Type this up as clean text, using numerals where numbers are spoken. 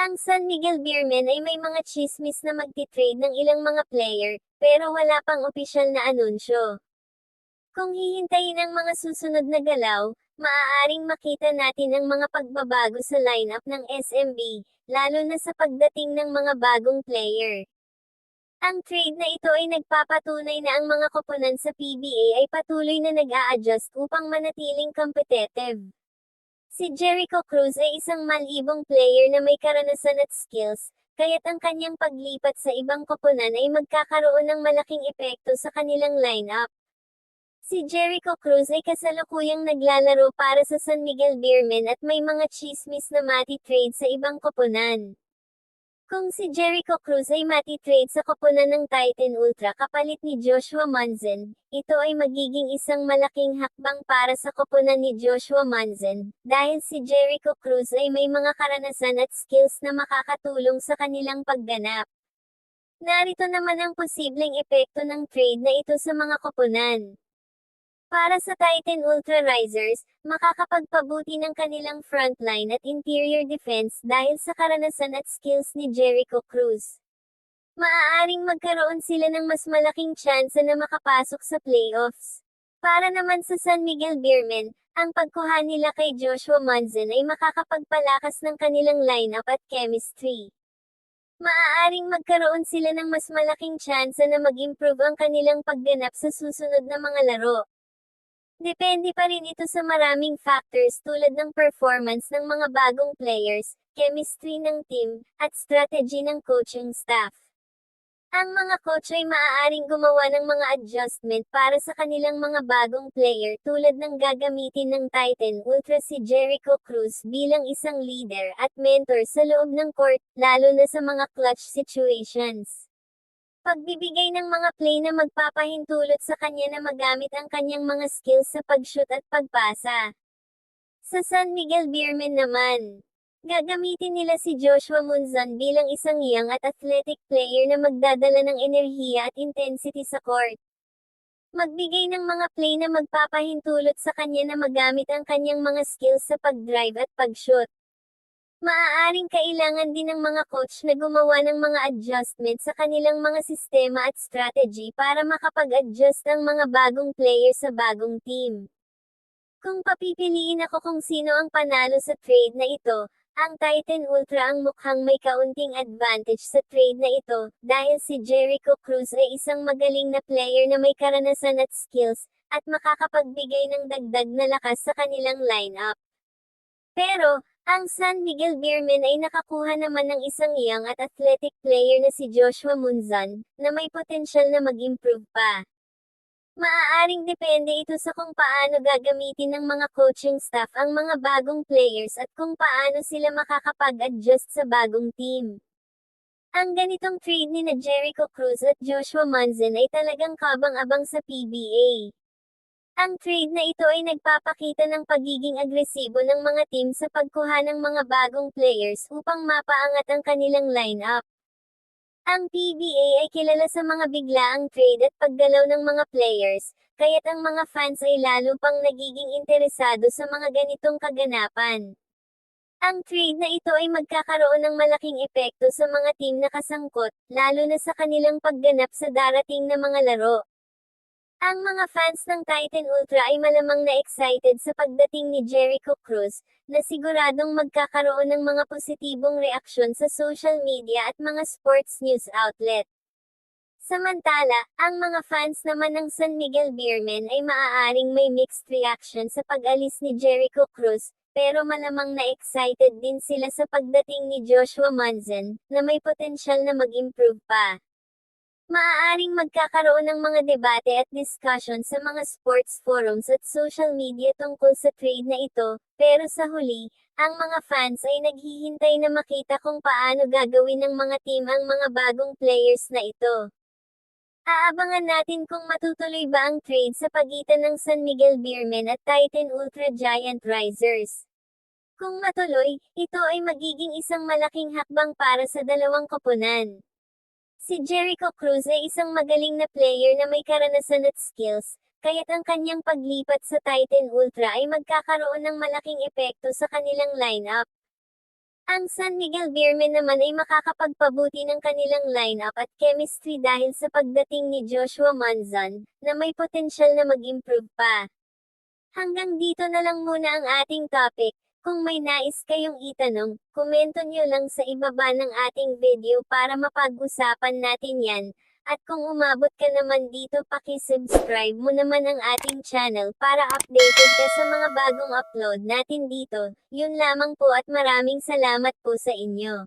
Ang San Miguel Beermen ay may mga tsismis na magti-trade ng ilang mga player, pero wala pang opisyal na anunsyo. Kung hihintayin ang mga susunod na galaw, maaaring makita natin ang mga pagbabago sa lineup ng SMB, lalo na sa pagdating ng mga bagong player. Ang trade na ito ay nagpapatunay na ang mga koponan sa PBA ay patuloy na nag-a-adjust upang manatiling competitive. Si Jericho Cruz ay isang malibong player na may karanasan at skills, kaya't ang kanyang paglipat sa ibang koponan ay magkakaroon ng malaking epekto sa kanilang lineup. Si Jericho Cruz ay kasalukuyang naglalaro para sa San Miguel Beermen at may mga tsismis na mati-trade sa ibang koponan. Kung si Jericho Cruz ay mati-trade sa koponan ng Titan Ultra kapalit ni Joshua Munzen, ito ay magiging isang malaking hakbang para sa koponan ni Joshua Munzen, dahil si Jericho Cruz ay may mga karanasan at skills na makakatulong sa kanilang pagganap. Narito naman ang posibleng epekto ng trade na ito sa mga koponan. Para sa Titan Ultra Risers, makakapagpabuti ng kanilang frontline at interior defense dahil sa karanasan at skills ni Jericho Cruz. Maaaring magkaroon sila ng mas malaking tsansa na makapasok sa playoffs. Para naman sa San Miguel Beermen, ang pagkuha nila kay Joshua Munzen ay makakapagpalakas ng kanilang lineup at chemistry. Maaaring magkaroon sila ng mas malaking tsansa na mag-improve ang kanilang pagganap sa susunod na mga laro. Depende pa rin ito sa maraming factors tulad ng performance ng mga bagong players, chemistry ng team, at strategy ng coaching staff. Ang mga coach ay maaaring gumawa ng mga adjustment para sa kanilang mga bagong player tulad ng gagamitin ng Titan Ultra si Jericho Cruz bilang isang leader at mentor sa loob ng court, lalo na sa mga clutch situations. Pagbibigay ng mga play na magpapahintulot sa kanya na magamit ang kanyang mga skills sa pag-shoot at pagpasa. Sa San Miguel Beermen naman, gagamitin nila si Joshua Munzon bilang isang young at athletic player na magdadala ng enerhiya at intensity sa court. Magbigay ng mga play na magpapahintulot sa kanya na magamit ang kanyang mga skills sa pag-drive at pag-shoot. Maaaring kailangan din ng mga coach na gumawa ng mga adjustment sa kanilang mga sistema at strategy para makapag-adjust ang mga bagong player sa bagong team. Kung papipiliin ako kung sino ang panalo sa trade na ito, ang Titan Ultra ang mukhang may kaunting advantage sa trade na ito, dahil si Jericho Cruz ay isang magaling na player na may karanasan at skills, at makakapagbigay ng dagdag na lakas sa kanilang lineup. Pero, ang San Miguel Beermen ay nakakuha naman ng isang young at athletic player na si Joshua Munzon, na may potensyal na mag-improve pa. Maaaring depende ito sa kung paano gagamitin ng mga coaching staff ang mga bagong players at kung paano sila makakapag-adjust sa bagong team. Ang ganitong trade ni na Jericho Cruz at Joshua Munzon ay talagang kabang-abang sa PBA. Ang trade na ito ay nagpapakita ng pagiging agresibo ng mga team sa pagkuha ng mga bagong players upang mapaangat ang kanilang lineup. Ang PBA ay kilala sa mga biglaang trade at paggalaw ng mga players, kaya't ang mga fans ay lalo pang nagiging interesado sa mga ganitong kaganapan. Ang trade na ito ay magkakaroon ng malaking epekto sa mga team na kasangkot, lalo na sa kanilang pagganap sa darating na mga laro. Ang mga fans ng Titan Ultra ay malamang na excited sa pagdating ni Jericho Cruz, na siguradong magkakaroon ng mga positibong reaksyon sa social media at mga sports news outlet. Samantala, ang mga fans naman ng San Miguel Beermen ay maaaring may mixed reaction sa pag-alis ni Jericho Cruz, pero malamang na excited din sila sa pagdating ni Joshua Munzon, na may potensyal na mag-improve pa. Maaaring magkakaroon ng mga debate at discussion sa mga sports forums at social media tungkol sa trade na ito, pero sa huli, ang mga fans ay naghihintay na makita kung paano gagawin ng mga team ang mga bagong players na ito. Aabangan natin kung matutuloy ba ang trade sa pagitan ng San Miguel Beermen at Titan Ultra Giant Risers. Kung matuloy, ito ay magiging isang malaking hakbang para sa dalawang koponan. Si Jericho Cruz ay isang magaling na player na may karanasan at skills, kaya't ang kanyang paglipat sa Titan Ultra ay magkakaroon ng malaking epekto sa kanilang lineup. Ang San Miguel Beermen naman ay makakapagpabuti ng kanilang lineup at chemistry dahil sa pagdating ni Joshua Manzan, na may potensyal na mag-improve pa. Hanggang dito na lang muna ang ating topic. Kung may nais kayong itanong, komento nyo lang sa ibaba ng ating video para mapag-usapan natin yan. At kung umabot ka naman dito, paki-subscribe mo naman ang ating channel para updated ka sa mga bagong upload natin dito. Yun lamang po at maraming salamat po sa inyo.